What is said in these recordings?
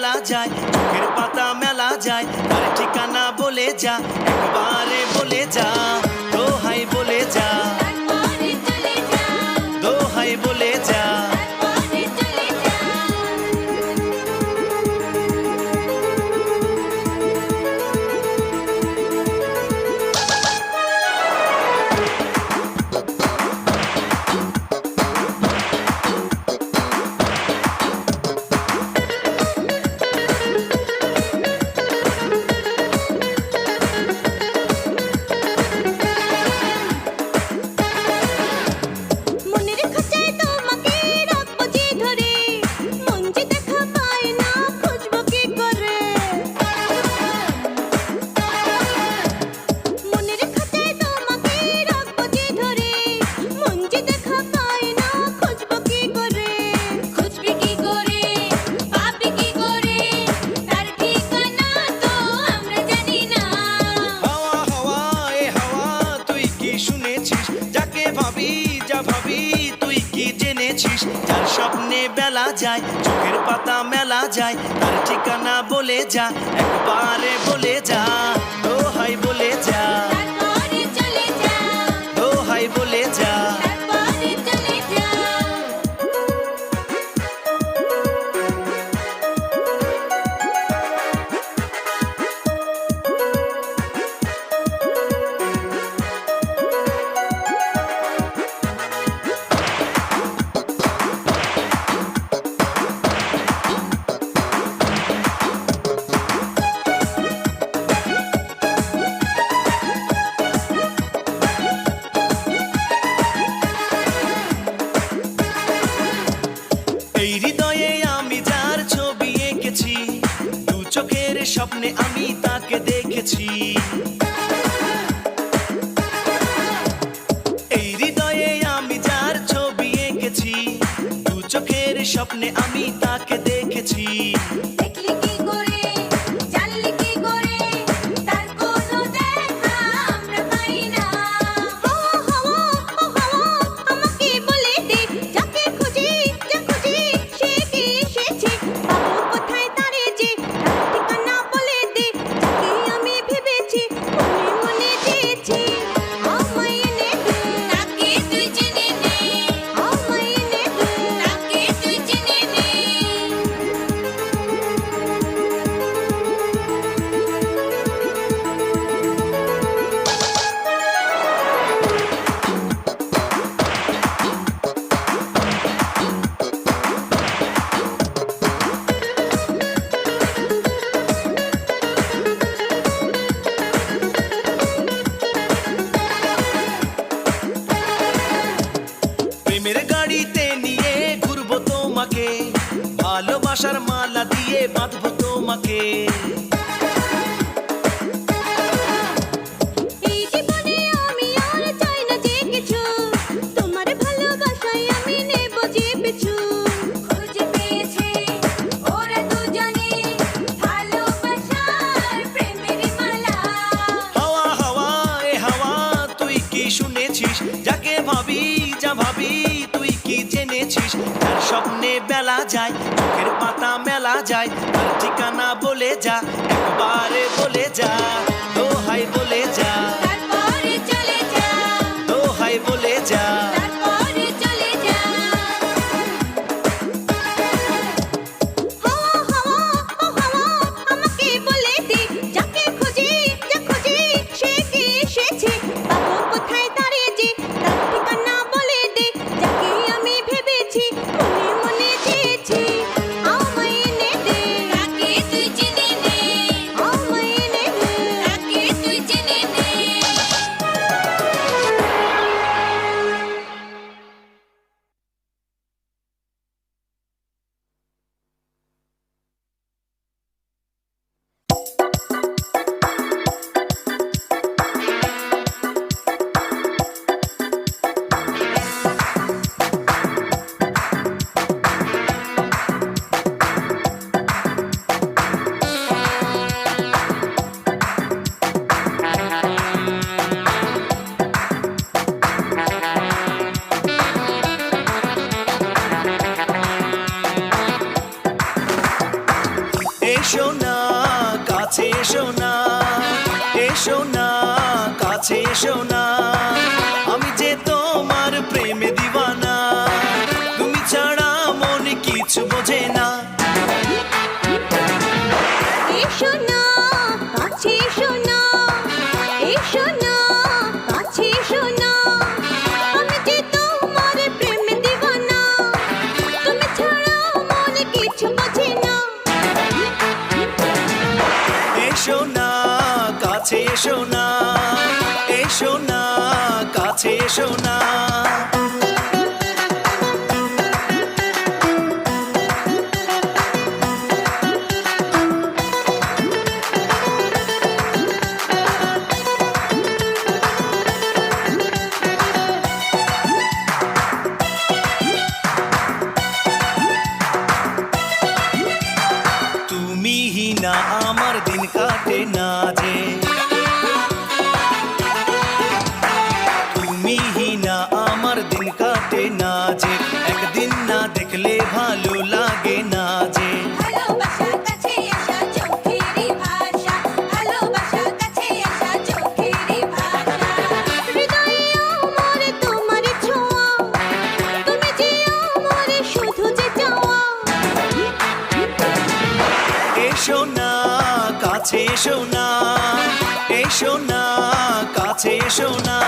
বেলা যায়, চোখের পাতা মেলা যায়, তার ঠিকানা বলে যা, একবারে বলে যা, দোহাই বলে যা, দোহাই বলে যা। যার স্বপ্নে বেলা যায়, চোখের পাতা মেলা যায়, তার ঠিকানা বলে যা, একবারে বলে যা, দোহাই বলে যা, দোহাই বলে যা। চোখের স্বপ্নে আমি তাকে দেখেছি, এই হৃদয়ে আমি যার ছবি এঁকেছি, দু চোখের স্বপ্নে আমি তাকে দেখেছি। প্রেমের গাড়িতে নিয়ে ঘুরবো তোমাকে, ভালোবাসার মালা দিয়ে বাঁধবো তোমাকে, এই জীবনে আমি আর চাই না যে কিছু, তোমার ভালোবাসায় আমি নেব যে পিছু। খুঁজে পেয়েছে ওরা দুজনে ভালোবাসার প্রেমের মালা। হাওয়া হাওয়া এ হাওয়া তুই কি শুনেছিস, যাকে ভাবি যা ভাবি তুই কি জেনেছিস, তার স্বপ্নে বেলা যায়, চোখের পাতা মেলা যায়, তার ঠিকানা বলে যা, একবারে বলে যা, দোহাই বলে যা, দোহাই বলে যা। এসো না কাছে এসো না, এসো না কাছে এসো না, আমি যে তোমার প্রেমে দিওয়ানা, তুমি ছাড়া মন কিছু বোঝে না। এসো না কাছে এসো না, এসো না কাছে এসো না, আমি যে তোমার প্রেমে দিওয়ানা, তুমি ছাড়া মন কিছু বোঝে না। এসো না কাছে এসো না, এসো না কাছে এসো না। তুমি হি না আমার দিন কাটে না যে, তুমি হি না আমার দিন কাটে না যে, একদিন না দেখলে ভালো লাগে না যে। ভালোবাসা কাছে আসা চোখেরই ভাষা, ভালোবাসা কাছে আসা চোখেরই ভাষা, হৃদয়ে আমার তোমার ছোঁয়া, তুমি যে আমার শুধু যে চাওয়া। এসো না কাছে এসো না, এসো না কাছে এসো না।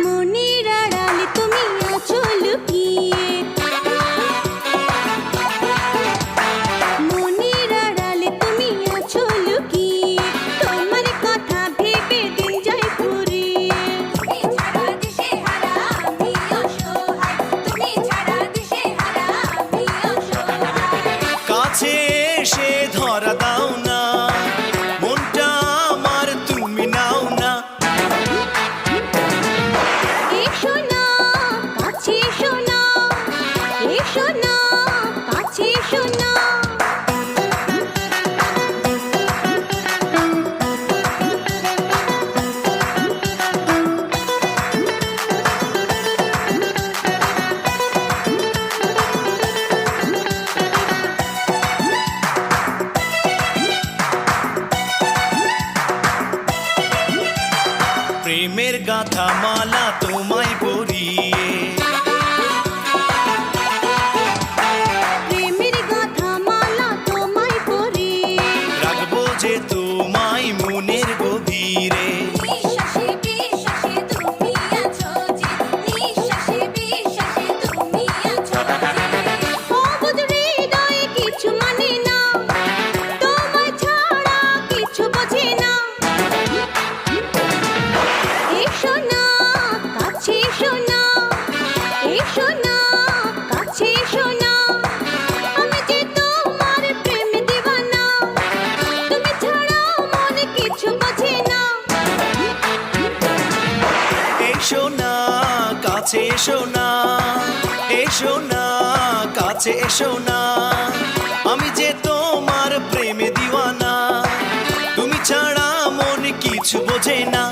মনের আড়ালে তুমি আছো লুকিয়ে, মনের আড়ালে তুমি আছো লুকিয়ে, তোমার কথা ভেবে দিন যায় ফুরিয়ে। তুমি ছাড়া দিশেহারা আমি অসহায়, তুমি ছাড়া দিশেহারা আমি অসহায়। কাছে এসে ধরা দাও না, মনটা আমার তুমি নাও না। এসো না কাছে এসো না, এসো না কাছে এসো না। প্রেমের গাথা মালা তোমায় পরিয়ে, প্রেমের গাথা মালা তোমায় পরিয়ে, রাখবো যে তোমায় মনের গভীরে। নিঃশ্বাসে বিশ্বাসে তুমি আছো যে, নিঃশ্বাসে বিশ্বাসে তুমি আছো যে। অবুঝ হৃদয়ে কিছু মানে না, তোমায় ছাড়া কিছু বোঝে না। এসো না কাছে এসো না, এসো না কাছে এসো না, আমি যে তোমার প্রেমে দিওয়ানা, তুমি ছাড়া মনে কিছু বোঝে না। এসো না কাছে এসো না, এসো না কাছে এসো না, আমি যে তোমার প্রেমে দিওয়ানা, তুমি ছাড়া মন কিছু বোঝে না।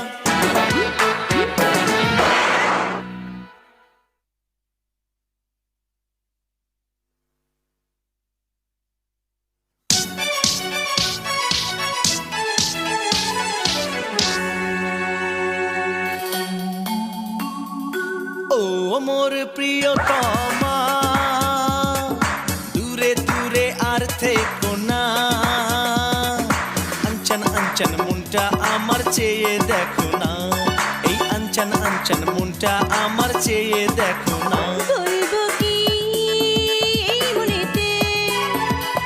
ও মোর প্রিয়তমা, দূরে দূরে আর থেকো না, আঞ্চন আঞ্চন মনটা আমার চেয়ে দেখো না, এই আঞ্চন আঞ্চন মনটা আমার চেয়ে দেখো না। বলবো কি এই মনেতে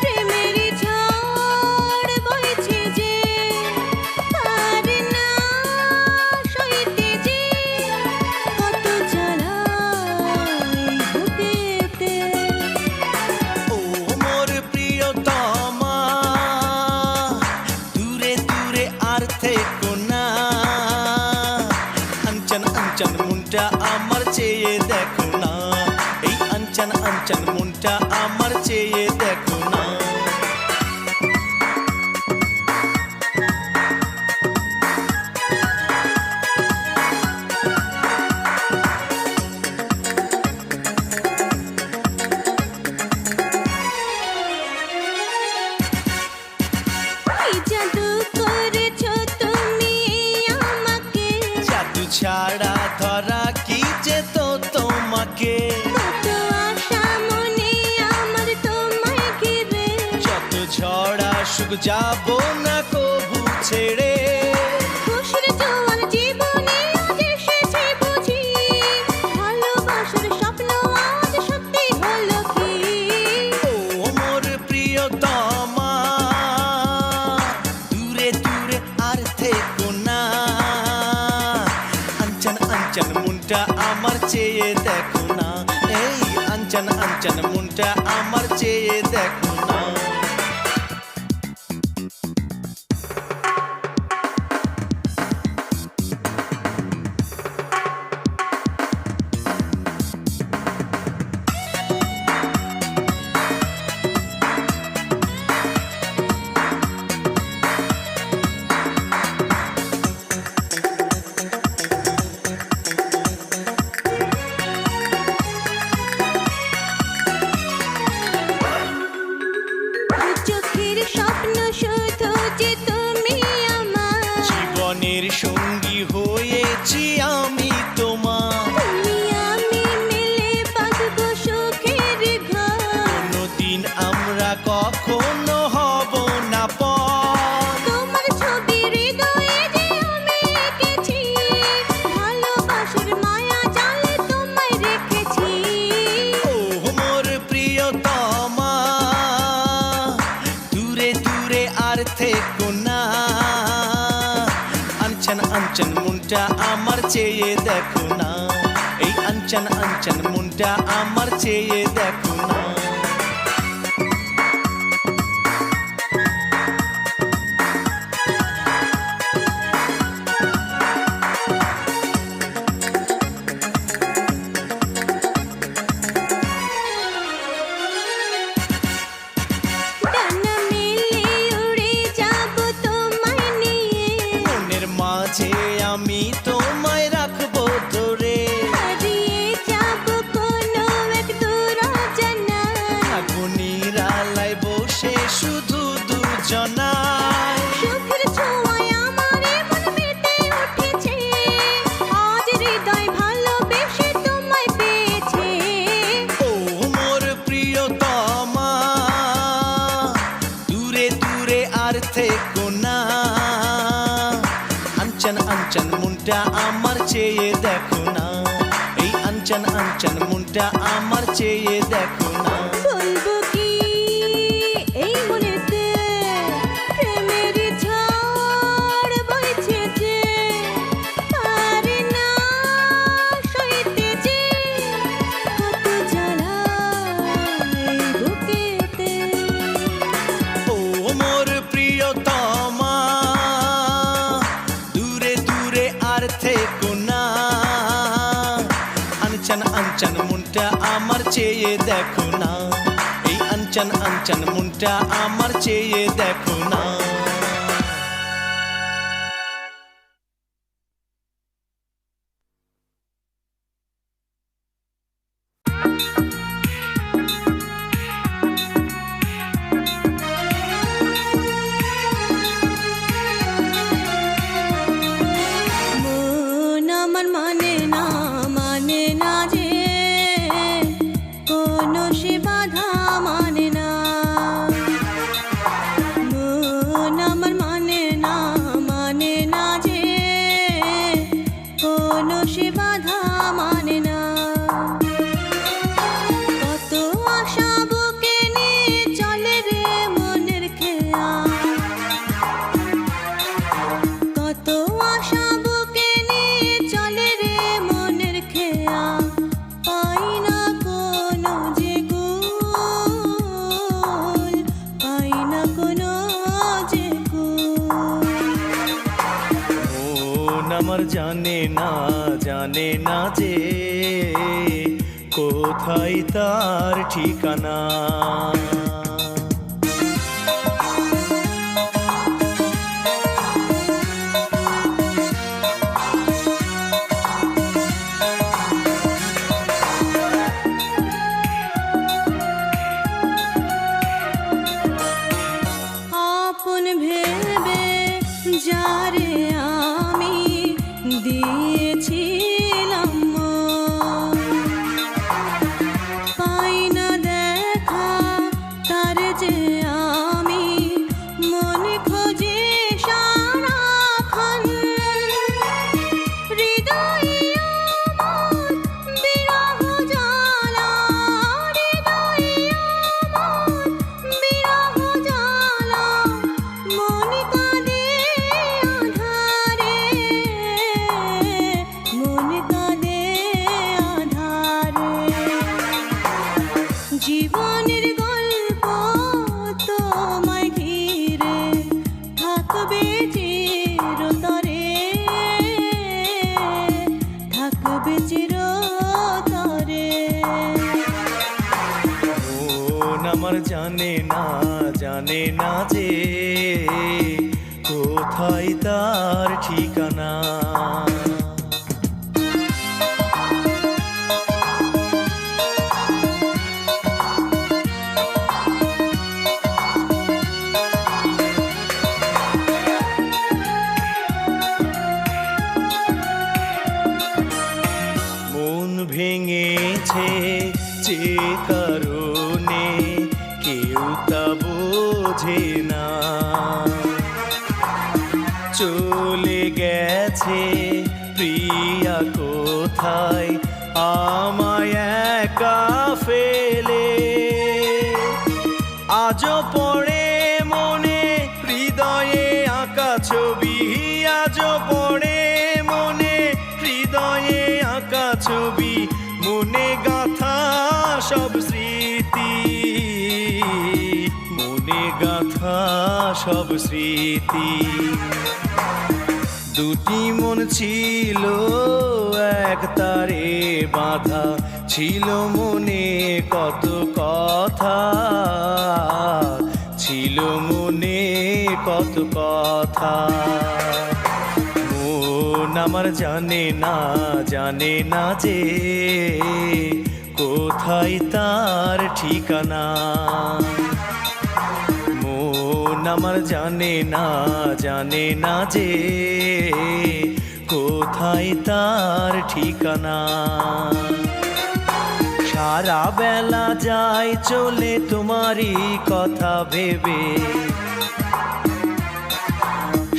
প্রেমের ঝড় বইছে যে, আর না সইতে যে কত জ্বালা এই বুকেতে। ও মোর প্রিয়তমা, দূরে দূরে আর থেকো না, আঞ্চন আঞ্চন মনটা আমার চেয়ে দেখো না। আসুক যাব না কবু ছেড়ে। খুশির জোয়ার জীবনে আজ এসেছে বুঝি, ভালোবাসার স্বপ্ন আজ সত্যি হলো কি? ও মোর প্রিয়তমা, দূরে দূরে আর থেকো না। আঞ্চন আঞ্চন মনটা আমার চেয়ে দেখো না, এই আঞ্চন আঞ্চন মনটা আমার চেয়ে দেখো না। চোখের স্বপ্ন শুধু যে তুমি আমার, জীবনের সঙ্গী হয়েছি আমি তোমার। তুমি আমি মিলে বাঁধবো সুখের ঘর। কোনদিন আমরা কখনো হব না পর। তোমার ছবি হৃদয়ে যে আমি এঁকেছি, ভালোবাসার মায়া জালে তোমায় রেখেছি। ও মোর প্রিয়তমা, দূরে দূরে আর থেকো না। আঞ্চন আঞ্চন মনটা আমার চেয়ে দেখো না, এই আঞ্চন আঞ্চন মনটা আমার চেয়ে দেখো না। ডানা মেলে উড়ে যাব তোমায় নিয়ে, মনের মাঝে আমি তোমায় রাখবো ধরে। হারিয়ে যাব কোনো এক দূর অজানায়। আগুনের আলায় বসে শুধু দুজনায়। সুখের ছোঁয়ায় আমার মন মেতে উঠেছে, আজ হৃদয় ভালোবেসে তোমায় পেয়েছে। ও মোর প্রিয়তমা, দূরে দূরে আর থেকো না। আঞ্চন আঞ্চন মনটা আমার চেয়ে দেখো না, এই আঞ্চন আঞ্চন মনটা আমার চেয়ে দেখো না। বলবো কি এই মনেতে প্রেমের ঝড় বইছে যে, পারি না সইতে যে কত জ্বালা এই বুকেতে। ও মোর প্রিয়তমা, দূরে দূরে আর থেকো না। আঞ্চন আঞ্চন মনটা আমার চেয়ে দেখো না, এই আঞ্চন আঞ্চন মনটা আমার চেয়ে দেখো না। মন আমার মানে না যে কোনো সে বাধা মানে না। মন আমার মানে না যে কোনো সে বাধা মানে না। কত আশা বুকে নিয়ে চলে রে মনের খেয়া, কত আশা বুকে নিয়ে চলে রে মনের খেয়া। পাই না কোনো যে কুল, পাই না কোনো যে কুল। মন আমার জানে না যে কোথায় তার ঠিকানা। আপন ভেবে যারে আমি দিয়েছিলাম মন, পাই না দেখা আমার জানে না যে কোথায় তার ঠিকানা। মন ভেঙেছে যে কারণে কেউ তা বোঝে না, চলে গেছে প্রিয়া কোথায় আমায় একা ফেলে। আজও পড়ে মনে হৃদয়ে আঁকা ছবি, আজও পড়ে মনে হৃদয়ে আঁকা ছবি, মনে গাঁথা সব স্মৃতি, মনে গাঁথা সব স্মৃতি। দুটি মন ছিল এক তারে বাঁধা, ছিল মনে কত কথা, ছিল মনে কত কথা। মন আমার জানে না যে কোথায় তার ঠিকানা। মন আমার জানে না যে কোথায় তার ঠিকানা। সারা বেলা যায় চলে তোমারই কথা ভেবে,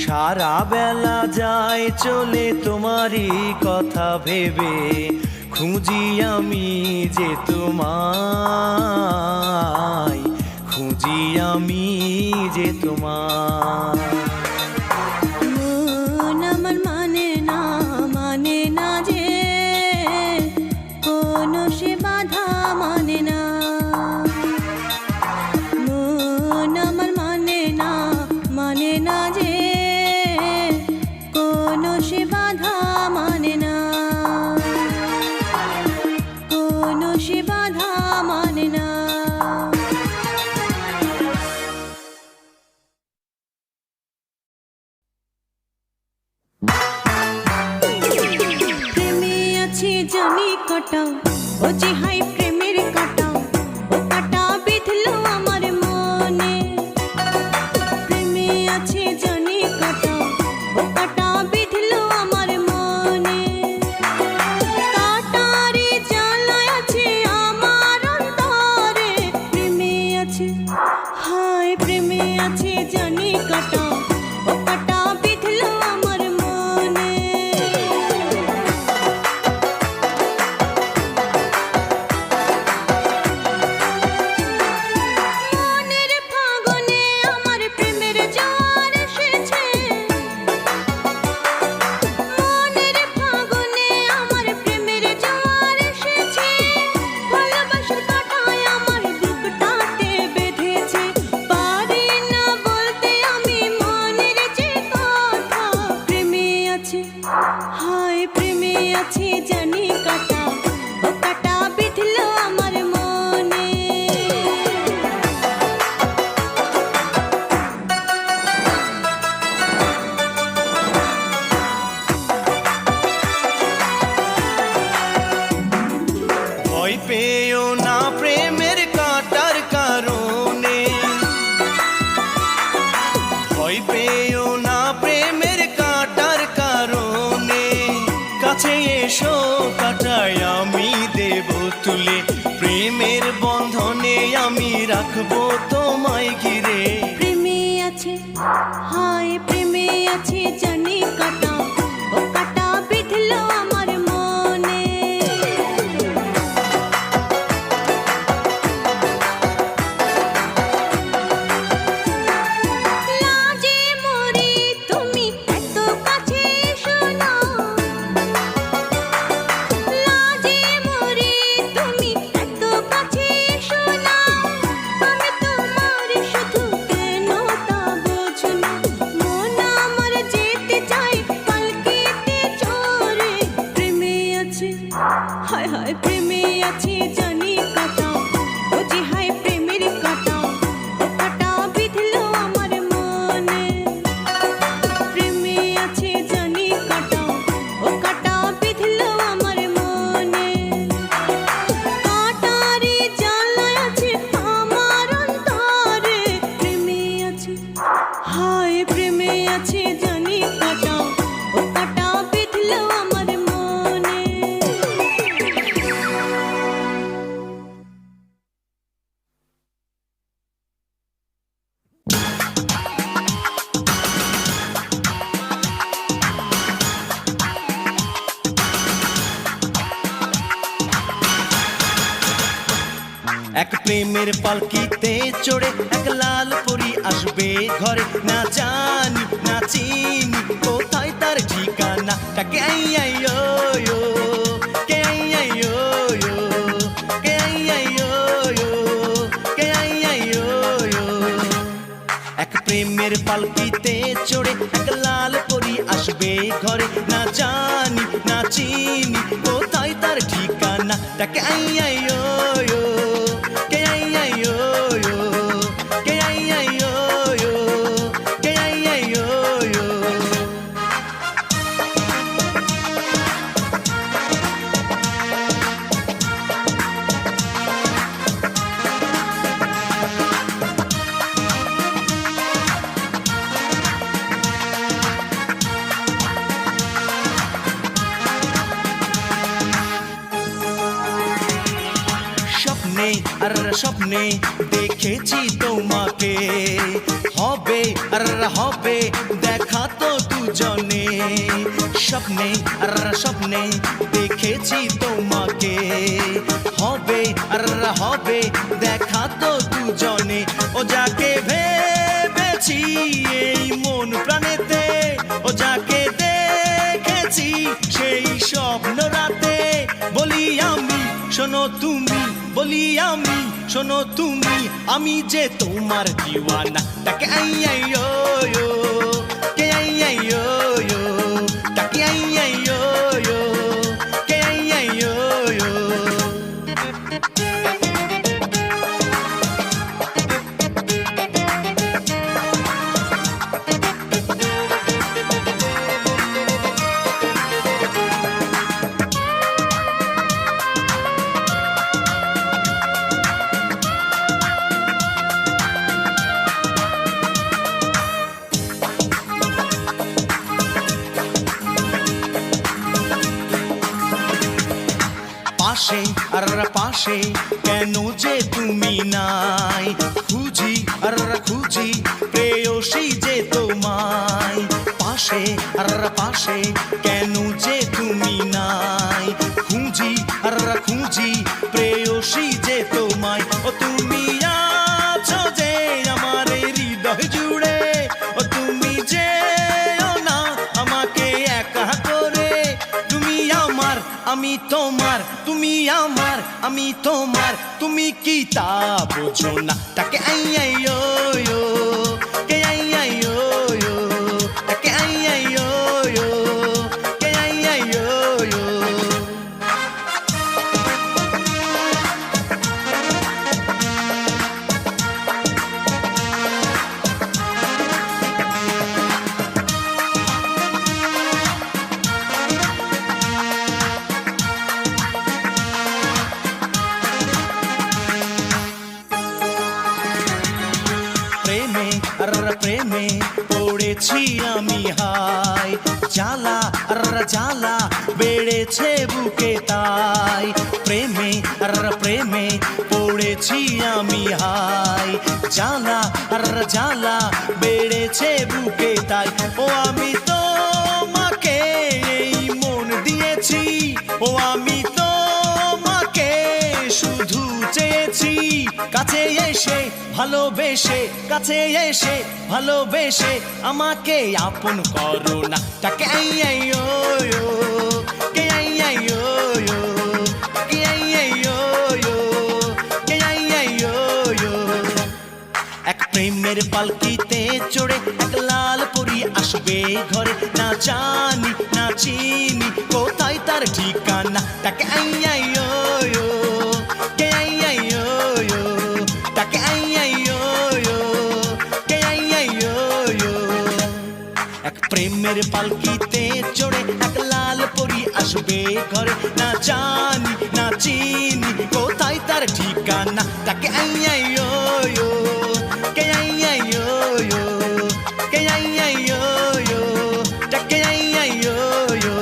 সারা বেলা যায় চলে তোমারই কথা ভেবে, খুঁজি আমি যে তোমায়, খুঁজি আমি যে তোমায়। মন আমার মানে না যে কোনো সে বাধা মানে না। মন আমার মানে না যে কোনো সে বাধা মানে না, কোনো সে বাধা মানে না। প্রেমে আছে জানি কাটা, ও যে হাই প্রেমের কাটা, ও কাটা বিঁধলো আমার মনে। প্রেমে আছে জানি কাটা, ও কাটা বিঁধলো আমার মনে। কাটারে জ্বালায় আছে আমার অন্তরে। প্রেমে আছে, হায় প্রেমে আছে জানি কাটা, ও কাটা বিঁধলো আমার মনে। মনের ফাগুনে আমার প্রেমের জোয়ার এসেছে। মনের ফাগুনে আমার প্রেমের জোয়ার এসেছে। ভালোবাসার কাঁটায় আমার বুকটাতে বেঁধেছে। পারি না বলতে আমি মনের যে কথা। প্রেমে আছে, হায় প্রেমে আছে জানি কাটা, ও কাটা বিঁধলো আমার মনে। ভয় পেও না প্রেমের কাটার কারণে, ভয় পেও না প্রেমের কাটার কারণে। কাছে এসো কাটায় আমি দেব তুলে, প্রেমের বন্ধনে আমি রাখবো তোমায় ঘিরে। প্রেমে আছে, হায় প্রেমে আছে জানি কাটা, ও কাটা বিঁধলো আমার মনে। লাজে মরি তুমি এত কাছে এসো না। লাজে মরি তুমি এত কাছে এসো না। আমি তোমার এক প্রেমের পালকিতে চড়ে এক লাল পরী আসবে ঘরে, না জানি না চিনি কোথায় তার ঠিকানা। তাকে আই আই ও ও, কে আই আই ও ও, কে আই আই ও ও, কে আই আই ও ও। এক প্রেমের পালকিতে চড়ে এক লাল পরী আসবে ঘরে, না জানি না চিনি কোথায় তার ঠিকানা। তাকে আই আই ও ও, কে আই আই ও ও, কে আই আই ও ও, কে আই আই ও ও। স্বপ্নে আর স্বপ্নে দেখেছি তোমাকে, হবে আর হবে দেখা তো দুজনে। স্বপ্নে আর স্বপ্নে দেখেছি তোমাকে, হবে আর হবে দেখা তো দুজনে। ও যাকে ভেবেছি এই মন প্রাণেতে, ও যাকে দেখেছি সেই স্বপ্ন রাতে, বলি আমি শোনো তুমি, বলি আমি শোনো তুমি, আমি যে তোমার দিওয়ানা। তাকে আই আই ও ও, কে আই আই ও ও, তাকে আই আই ও ও, কে আই আই ও ও। পাশে আর পাশে কেন যে তুমি নাই, খুঁজি আর খুঁজি প্রেয়সী যে তোমায়। পাশে আর পাশে কেন যে তুমি নাই, খুঁজি আর খুঁজি প্রেয়সী যে তোমায়। ও তুমি আছো যে আমার হৃদয় জুড়ে, ও তুমি যেও না আমাকে একা করে। তুমি আমার আমি তোমার, তুমি আমার আমি তোমার, তুমি কি তা বোঝো না। তাকে আই আই ও ও, কে আই আই ও ও, তাকে আই আই ও ও, কে আই আই ও ও। প্রেমে আর প্রেমে পড়েছি আমি হাই, জ্বালা আর জ্বালা বেড়েছে বুকে তাই। প্রেমে আর প্রেমে পড়েছি আমি হাই, জ্বালা আর জ্বালা বেড়েছে বুকে তাই। ও আমি তোমাকে এই মন দিয়েছি, ও আমি তোমাকে শুধু চেয়েছি। কাছে এসে ভালোবেসে, কাছে এসে ভালোবেসে আমাকে আপন করো না। তাকে আই আই ও ও, কে আই আই ও ও, কে আই আই ও ও, কে আই আই ও ও। এক প্রেমের পালকিতে চড়ে এক লাল পরী আসবে ঘরে, না জানি না চিনি কোথায় তার ঠিকানা। তাকে আই আই ও ও, কে আই আই ও ও, তাকে আই আই ও ও, কে আই আই ও ও। এক প্রেমের পালকিতে চড়ে এক লাল পরী আসবে ঘরে, না জানি না চিনি কোথায় তার ঠিকানা। তাকে আই আই ও ও, কে আই আই ও ও, কে আই আই ও ও, তাকে আই আই ও ও।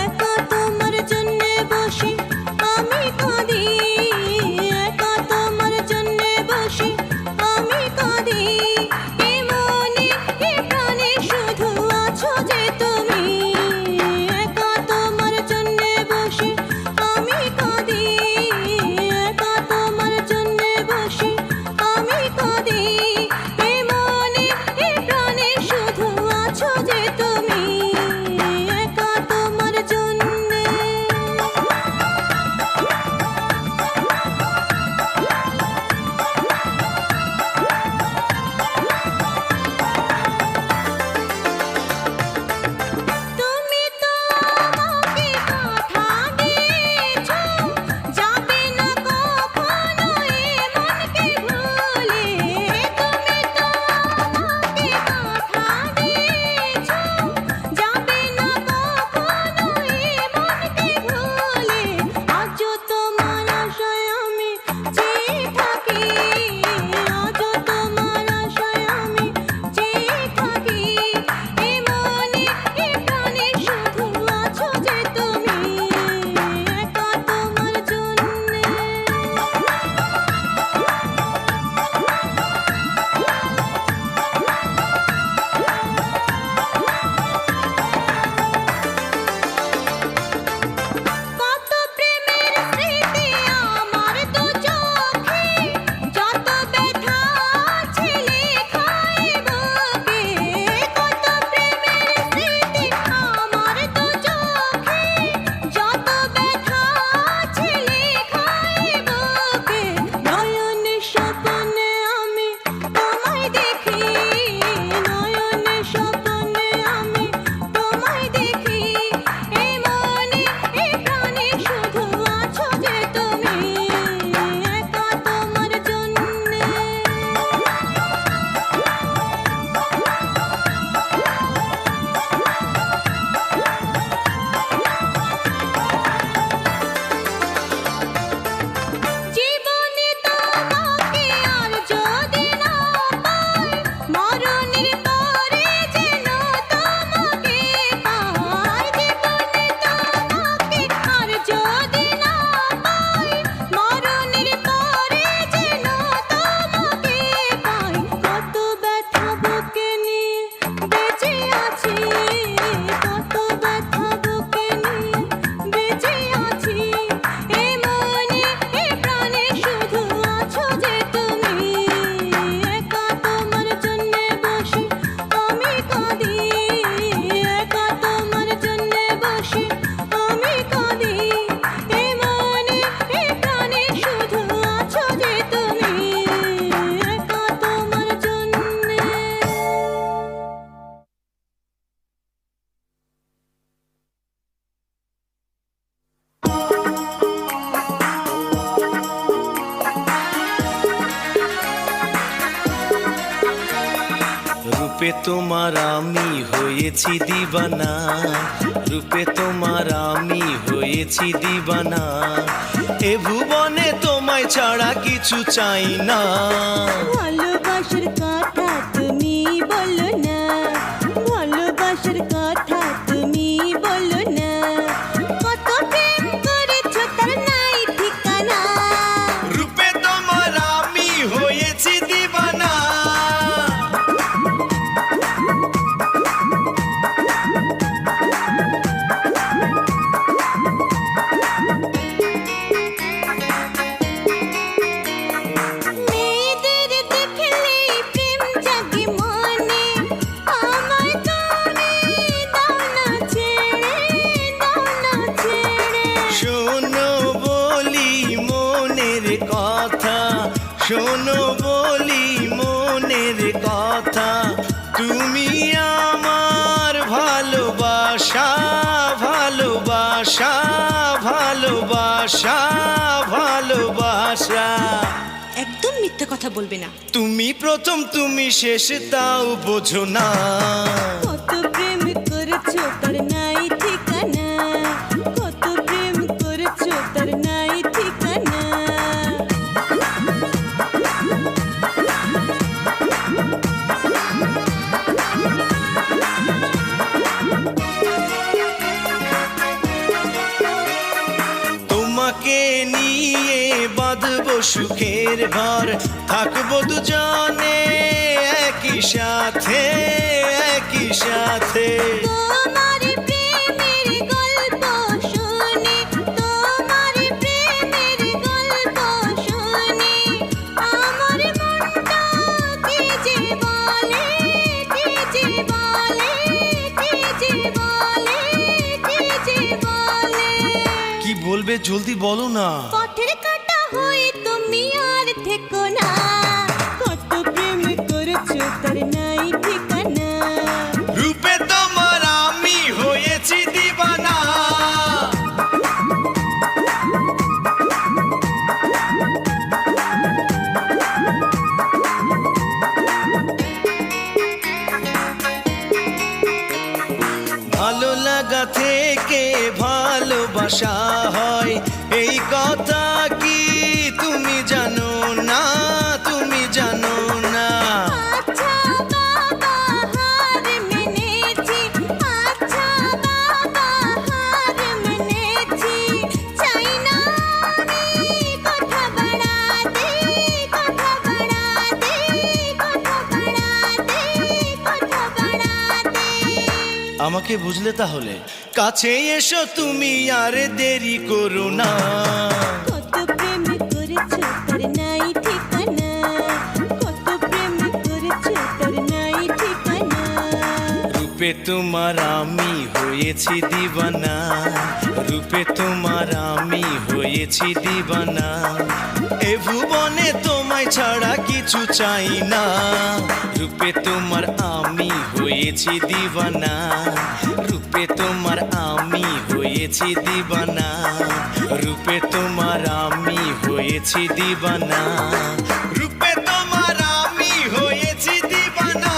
একা তোমার জন্যে বসে রূপে তোমার আমি হয়েছি দিবানা, রূপে তোমার আমি হয়েছি দিবানা, এ ভুবনে তোমায় ছাড়া কিছু চাই না। ভালোবাসার কথা তুমি বলো না, ভালোবাসার কথা তুমি বলো না, কত প্রেম করেছো তার নাই ঠিকানা। রূপে তোমার আমি হয়েছি দিবানা। মেয়েদের দেখলে প্রেম জাগে মনে, আমার তুমি দাও না ছেড়ে, দাও না ছেড়ে। শোনো বলি মনের কথা, শোনো বলি মনের কথা, তুমি আমার ভালোবাসা, ভালোবাসা, ভালোবাসা, ভালোবাসা। একদম মিথ্যে কথা বলবে না। তুমি প্রথম তুমি শেষ তাও বোঝো না। কত প্রেম করেছো তার নাই ঠিকানা, কত প্রেম করেছো তার নাই ঠিকানা। তোমাকে নিয়ে বাঁধবো সুখের ঘর, থাকবো দুজনে একই সাথে, একই সাথে। তোমার প্রেমের গল্প শুনে, তোমার প্রেমের গল্প শুনে, আমার মনটা কি যে বলে, কি যে বলে, কি যে বলে, কি যে বলে। কি বলবে জলদি বলো না। পথের কাঁটা হয়ে তুমি আর থেকো না, কত প্রেম করেছো তার নাই ঠিকানা। রূপে তোমার আমি হয়েছি দিবানা। ভালো লাগা থেকে ভালোবাসা হয়, এই কথা কি তুমি জানো না, তুমি জানো না। আচ্ছা বাবা হার মেনেছি, আচ্ছা বাবা হার মেনেছি, চাই না আমি কথা বাড়াতে, কথা বাড়াতে, কথা বাড়াতে, কথা বাড়াতে। আমাকে বুঝলে তাহলে, কাছে এসো তুমি আর দেরি করো না। কত প্রেম করেছো তার নাই ঠিকানা, কত প্রেম করেছো তার নাই ঠিকানা। রূপে তোমার আমি হয়েছি দিবানা, রূপে তোমার আমি হয়েছি দিবানা, এ ভুবনে তোমায় ছাড়া কিছু চাই না। রূপে তোমার আমি হয়েছি দিবানা, রূপে তোমার আমি হয়েছি দিবানা, রূপে তোমার আমি হয়েছি দিবানা, রূপে তোমার আমি হয়েছি দিবানা।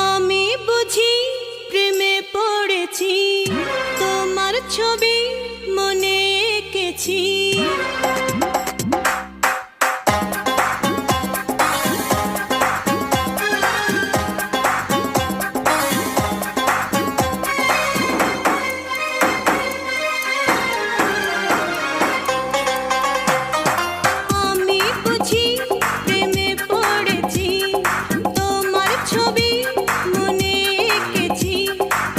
আমি বুঝি প্রেমে পড়েছি, তোমার ছবি মনে এঁকেছি। আমি বুঝি প্রেমে পড়েছি, তোমার ছবি মনে এঁকেছি,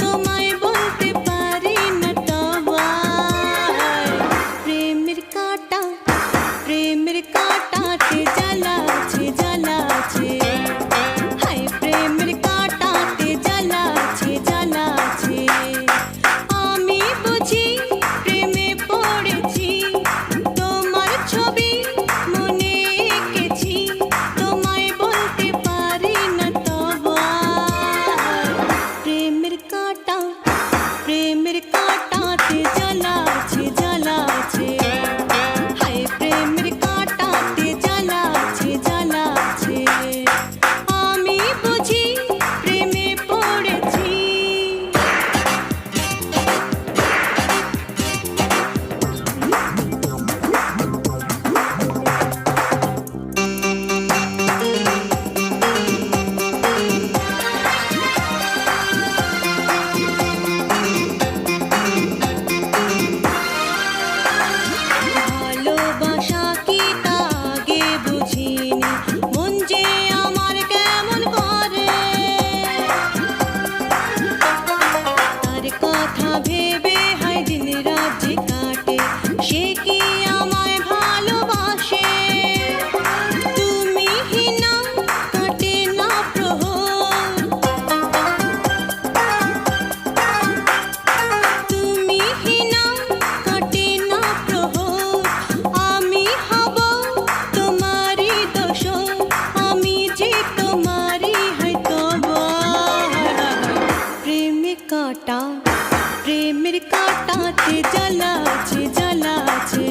তোমায় বলতে পারি না তবায়। প্রেমের কাঁটা, প্রেমের কাঁটাতে জ্বালা আছে, জ্বালা আছে, হায় প্রেমের কাঁটাতে জ্বালা আছে, জ্বালা আছে। আমি বুঝি প্রেমে পড়েছি, তোমার ছবি মনে এঁকেছি, তোমায় বলতে পারি না তবায়। কাঁটা প্রেমের কাঁটাতে জ্বালা আছে জ্বালা আছে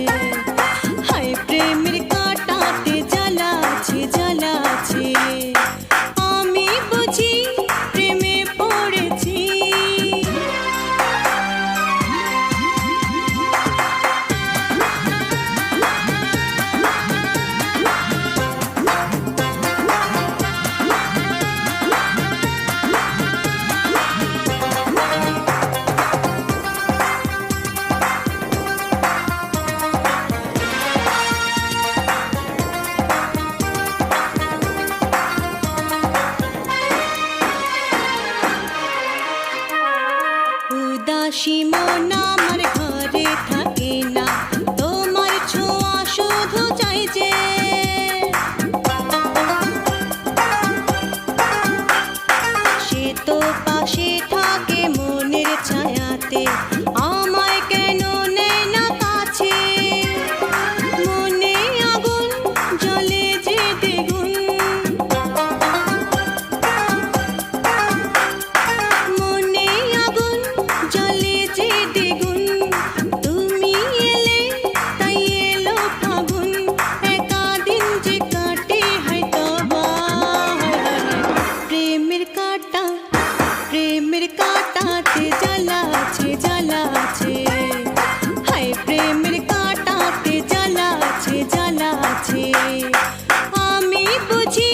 হায় প্রেমের কাঁটাতে জ্বালা আছে জ্বালা আছে আমি বুঝি প্রেমে পড়েছি উদাসী মন আমার ঘরে থাকে না তোমার ছোঁয়া শুধু চাই যে সে তো পাশে থাকে মনের ছায়াতে আমায় কেন নেয় না কাছে মনে আগুন জ্বলে যে দ্বিগুণ মনে আগুন জ্বলে যে দ্বিগুণ তুমি এলে তাই এলো ফাগুন একা দিন যে কাটে হয়তো বা প্রেমের কাঁটা প্রেমের কাঁটাতে জ্বালা আছে জ্বালা আছে হায় প্রেমের কাঁটাতে জ্বালা আছে জ্বালা আছে আমি বুঝি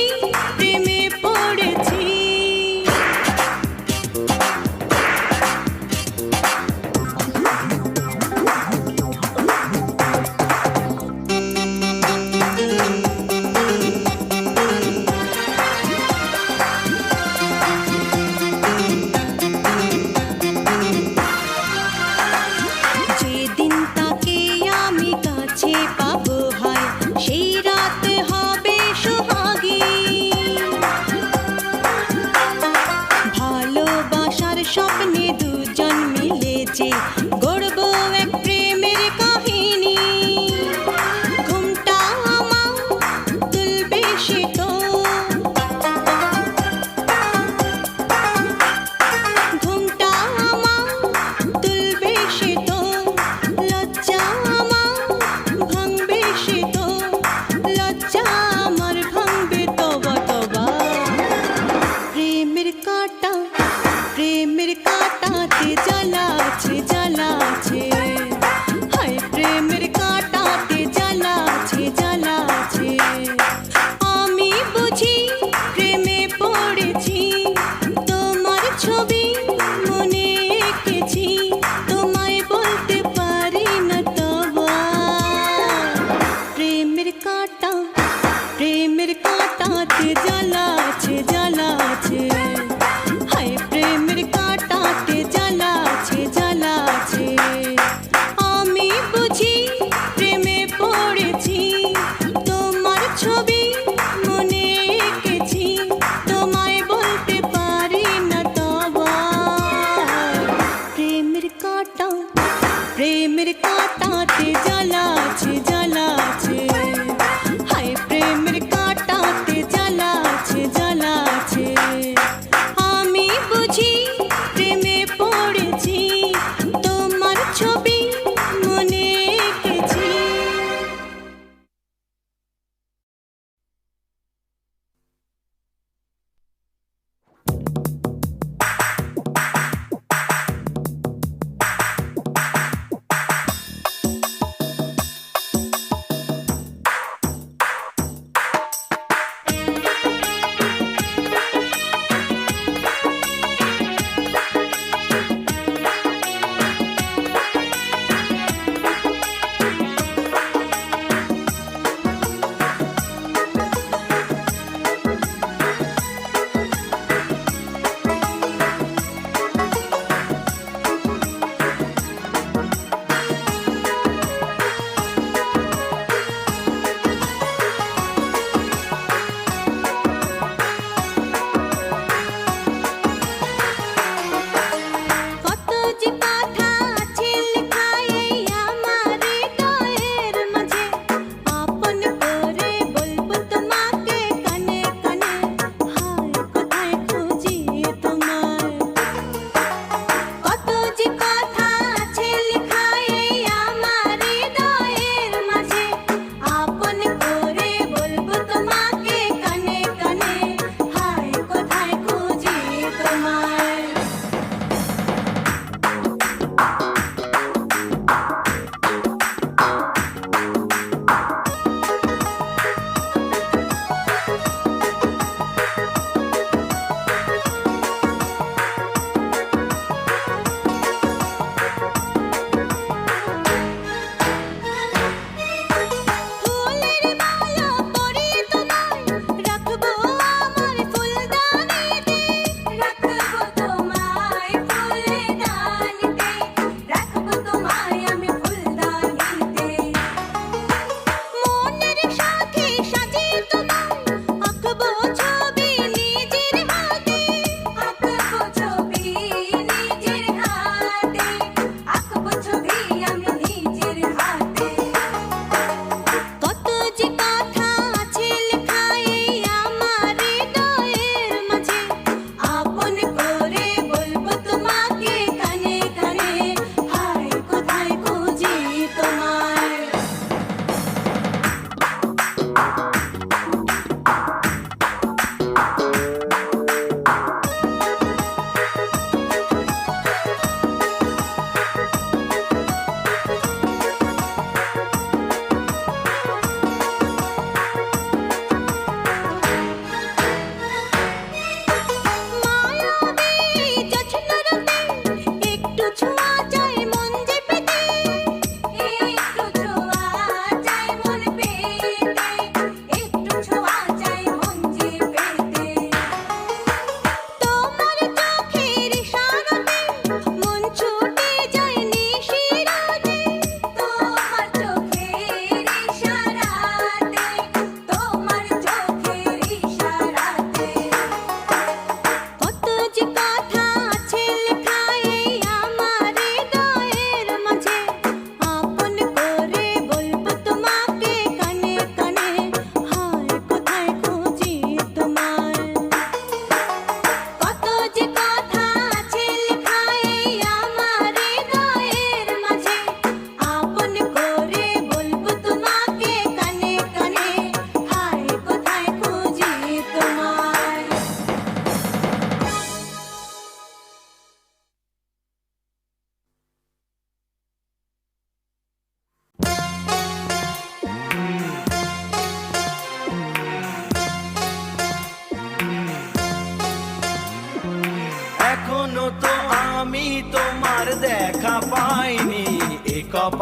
প্রেমে পড়েছি যেদিন তাকে আমি কাছে পাবো হয় সেই রাত হবে সোহাগী ভালোবাসার স্বপ্নে দুজন মিলে যে গড়ব এক প্রেমের কাহিনী ঘুমটা আমার তুলবে সে তো ঘুমটা আমার তুলবে সে তো লজ্জা আমার ভাঙবে সে তো লজ্জা আমার ভাঙবে তবা তবা প্রেমের কাঁটা প্রেমের কাঁটাতে জ্বালা আছে জ্বালা আছে হায় প্রেমের কাঁটাতে জ্বালা আছে জ্বালা আছে আমি বুঝি প্রেমে পড়েছি তোমার ছবি মনে এঁকেছি তোমায় বলতে পারি না তবা প্রেমের কাঁটা প্রেমের কাঁটাতে জ্বালা আছে জ্বালা আছে হায় প্রেমের কাঁটাতে জ্বালা আছে জ্বালা আছে আমি বুঝি প্রেমে পড়েছি তোমার ছবি মনে এঁকেছি তোমায় বলতে পারি না তবা প্রেমের কাঁটা প্রেমের কাঁটাতে জ্বালা আছে জ্বালা আছে হায় প্রেমের কাঁটাতে জ্বালা আছে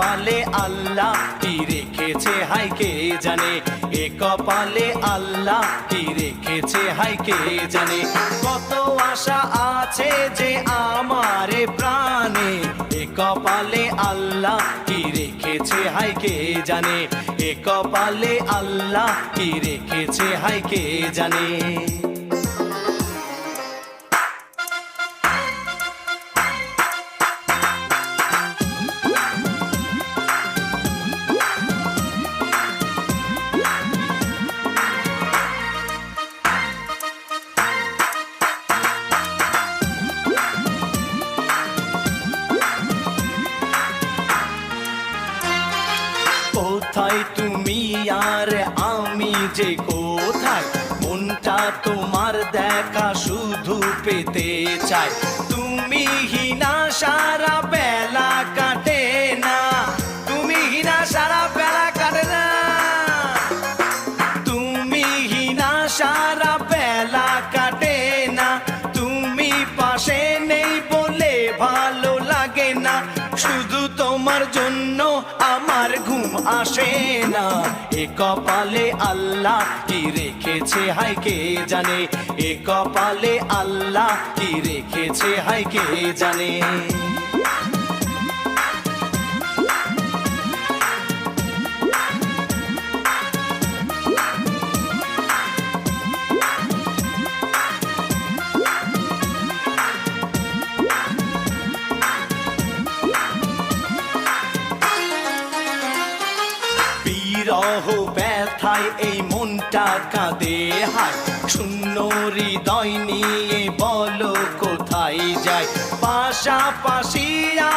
কপালে আল্লাহ কি রেখেছে হাই কে জানে, এ কপালে আল্লাহ কি রেখেছে হাই কে জানে। কত আশা আছে যে আমার প্রাণে, এ কপালে আল্লাহ কি রেখেছে হাই কে জানে, এ কপালে আল্লাহ কি রেখেছে হাই কে জানে। কোথায় তুমি আর আমি যে কোথায়, মনটা তোমার দেখা শুধু পেতে চাই। তুমি হিনা সারা বেলা কাটে না, তুমি হিনা সারা বেলা কাটে না, তুমি হিনা সারা বেলা কাটে না, তুমি পাশে নেই বলে ভালো লাগে না, শুধু তোমার জন্য আমার ঘুম আসে না। এ কপালে আল্লাহ কি রেখেছে হাই কে জানে, এ কপালে আল্লাহ কি রেখেছে হাই কে জানে। বিরহ ব্যথায় এই মনটা কাঁদে হায়, শূন্য হৃদয় নিয়ে বলো কোথায় যাই। পাশাপাশি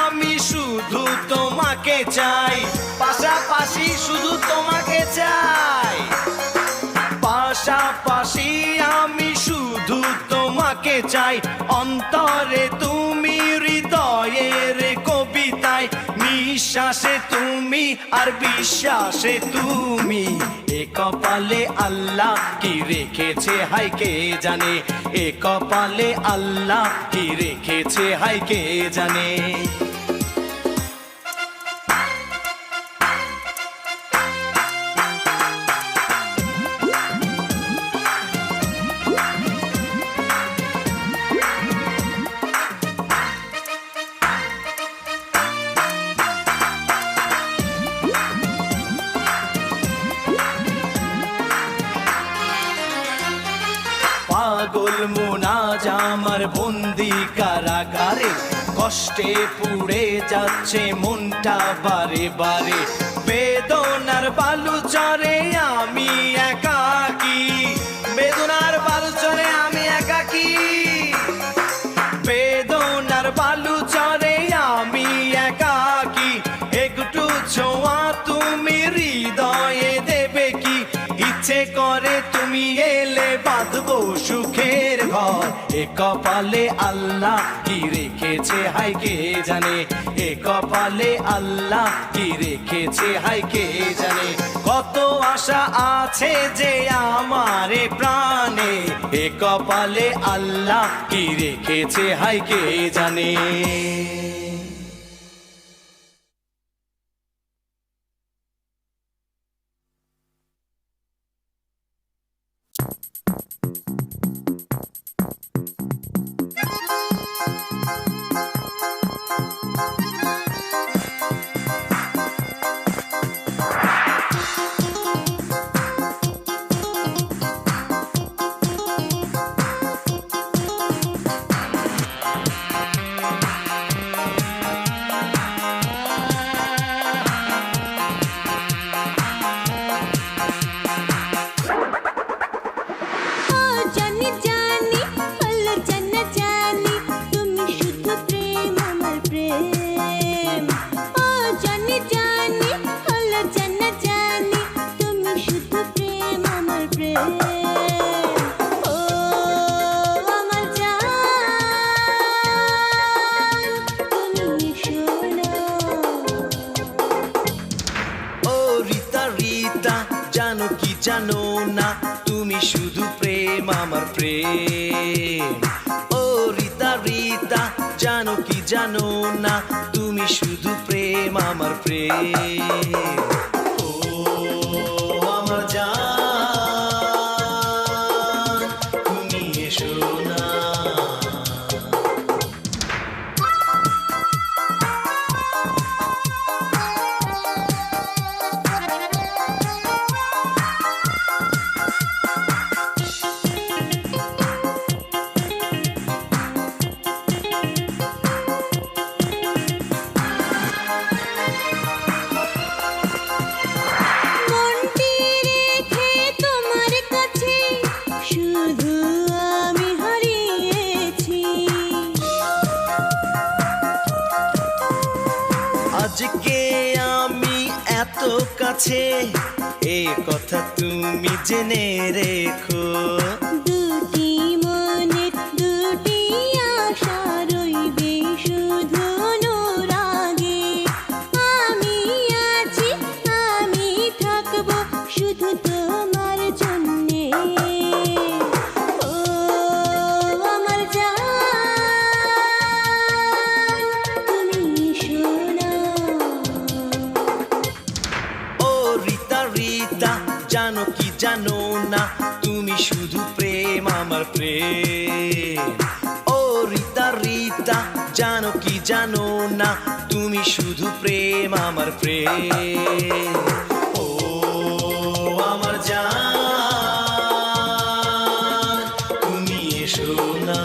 আমি শুধু তোমাকে চাই, পাশাপাশি শুধু তোমাকে চাই, পাশাপাশি আমি শুধু তোমাকে চাই। অন্তরে তুমি হৃদয়ের কবিতায়, নিঃশ্বাসে তুমি আর বিশ্বাসে তুমি। এ কপালে আল্লাহ কি রেখেছে হাই কে জানে, এ কপালে আল্লাহ কি রেখেছে হাই কে জানে। পাগল মোনাজ আমার বন্দি কারাগারে, কষ্টে পুড়ে যাচ্ছে মনটা বারে বারে। বেদনার বালু চরে আমি একাকী, বেদনার বালু চরে আমি একাকী, বেদনার বালু চরে আমি একাকী। একটু ছোঁয়া তুমি হৃদয়ে দেবে কি, ইচ্ছে করে তুমি এলে বাঁধবো সুখের ঘর। এ কপালে আল্লাহ কি রেখেছে হাই কে জানে, এ কপালে আল্লাহ কি রেখেছে হাই কে জানে। কত আশা আছে যে আমার প্রাণে, এ কপালে আল্লাহ কি রেখেছে হাই কে জানে। জানো না তুমি শুধু প্রেম আমার প্রেম। ও রিতা রিতা জানো কি জানো না তুমি তুমি শুধু প্রেম আমার প্রেম। ও আমার জান তুমি এসো না। মনটি রেখে তোমার কাছে শুধু আমি হারিয়েছি। আজকে আমি এত কাছে এ কথা তুমি জেনে রেখো। দুটি মনের দুটি আশা রইবে শুধু অনুরাগে। আমি আছি, আমি থাকবো শুধু তোমার জন্যে। ও আমার জান তুমি সোনা। ও রিতা রিতা জানো কি জানো না তুমি শুধু প্রেম আমার প্রেম। ও রিতা রিতা জানো কি জানো না তুমি শুধু প্রেম আমার প্রেম। ও আমার জান তুমি এসো না।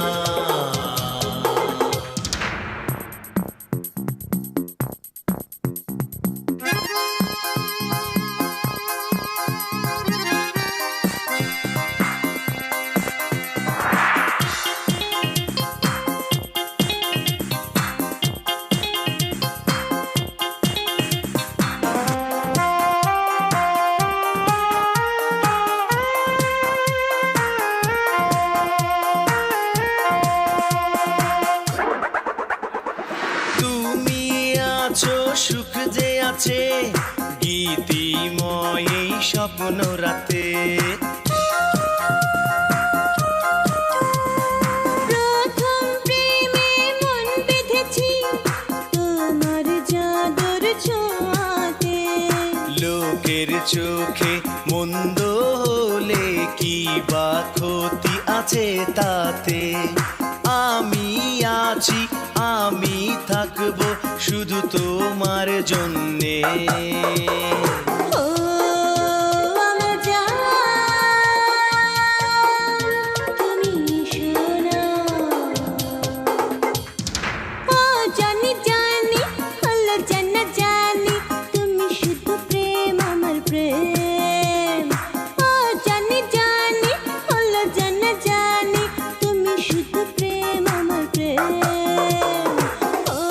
তুমি আছো সুখ যে আছে গীতিময় এই স্বপ্ন রাতে। প্রথম প্রেমে মন বেঁধেছি তোমার জাদুর ছোঁয়াতে। লোকের চোখে মন্দ হলে কি বা ক্ষতি আছে তাতে। আমি আছি, আমি থাকবো শুধু তোমার জন্যে। ও আমার জান তুমি সোনা। ও জানি জানি হলো জানা জানি তুমি শুধু প্রেম আমার প্রেম। ও জানি জানি হলো জানা জানি তুমি শুধু প্রেম আমার প্রেম। ও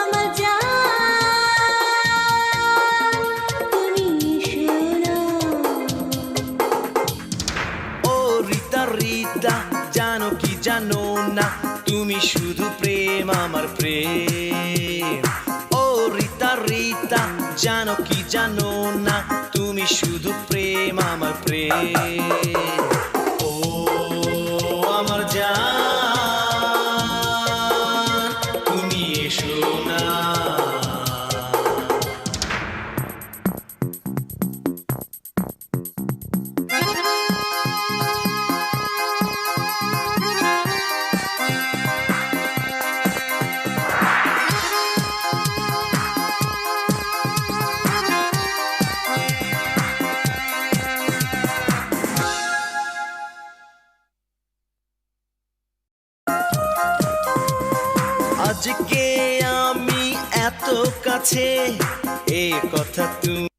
আমার জান তুমি সোনা। ও রিতা রিতা জানো কি জানো না তুমি শুধু প্রেম আমার প্রেম। ও রিতা রিতা জানো কি জানো না তুমি শুধু প্রেম আমার প্রেম। ও আমার জান তুমি এসো না। আজকে আমি এত কাছে এ কথা তুমি